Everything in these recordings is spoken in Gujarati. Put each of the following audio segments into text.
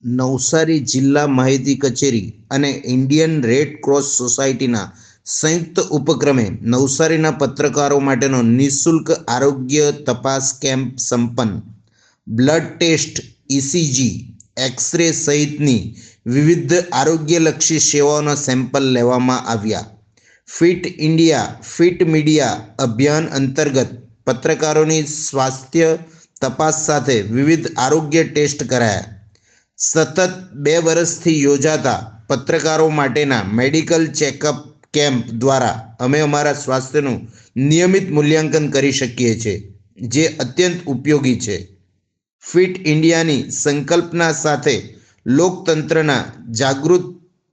નવસારી જિલ્લા માહિતી કચેરી અને ઇન્ડિયન રેડ ક્રોસ સોસાયટીના સંયુક્ત ઉપક્રમે નવસારીના પત્રકારો માટેનો નિઃશુલ્ક આરોગ્ય તપાસ કેમ્પ સંપન્ન. બ્લડ ટેસ્ટ, ઇસીજી, એક્સ-રે સહિતની વિવિધ આરોગ્યલક્ષી સેવાઓના સેમ્પલ લેવામાં આવ્યા. ફિટ ઇન્ડિયા ફિટ મીડિયા અભિયાન અંતર્ગત પત્રકારોની સ્વાસ્થ્ય તપાસ સાથે વિવિધ આરોગ્ય ટેસ્ટ કરાયા. સતત 2 વર્ષથી યોજાતા પત્રકારો માટેના મેડિકલ ચેકઅપ કેમ્પ દ્વારા અમે અમારા સ્વાસ્થ્યનું નિયમિત મૂલ્યાંકન કરી શકીએ છીએ, જે અત્યંત ઉપયોગી છે. ફિટ ઇન્ડિયાની સંકલ્પના સાથે લોકતંત્રના જાગૃત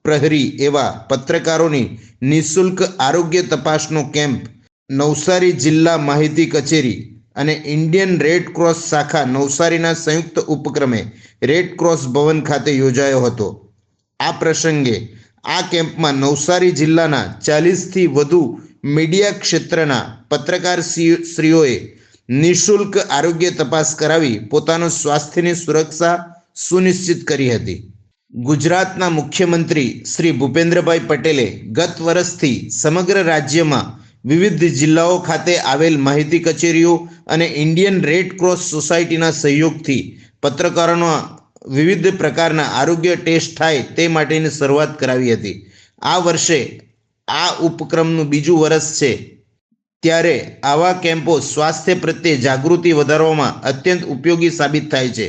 પ્રહરી એવા પત્રકારોની નિઃશુલ્ક આરોગ્ય તપાસનો કેમ્પ નવસારી જિલ્લા માહિતી કચેરી અને ઇન્ડિયન રેડ ક્રોસ શાખા નવસારીના સંયુક્ત ઉપક્રમે રેડ ક્રોસ ભવન ખાતે યોજાયો હતો. આ પ્રસંગે આ કેમ્પમાં નવસારી જિલ્લાના 40થી વધુ મીડિયા ક્ષેત્રના પત્રકારશ્રીઓએ નિઃશુલ્ક આરોગ્ય તપાસ કરાવી પોતાનું સ્વાસ્થ્યની સુરક્ષા સુનિશ્ચિત કરી હતી. ગુજરાતના મુખ્યમંત્રી શ્રી ભૂપેન્દ્રભાઈ પટેલે ગત વર્ષથી સમગ્ર રાજ્યમાં વિવિધ જિલ્લાઓ ખાતે આવેલ માહિતી કચેરીઓ અને ઇન્ડિયન રેડ ક્રોસ સોસાયટીના સહયોગથી પત્રકારોના વિવિધ પ્રકારના આરોગ્ય ટેસ્ટ થાય તે માટેની શરૂઆત કરાવી હતી. આ વર્ષે આ ઉપક્રમનું 2જું વર્ષ છે, ત્યારે આવા કેમ્પો સ્વાસ્થ્ય પ્રત્યે જાગૃતિ વધારવામાં અત્યંત ઉપયોગી સાબિત થાય છે.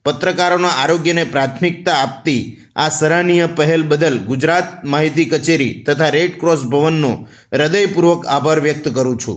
પત્રકારોના આરોગ્યને પ્રાથમિકતા આપતી આ સરાહનીય પહેલ બદલ ગુજરાત માહિતી કચેરી તથા રેડ ક્રોસ ભવનનો હૃદયપૂર્વક આભાર વ્યક્ત કરું છું.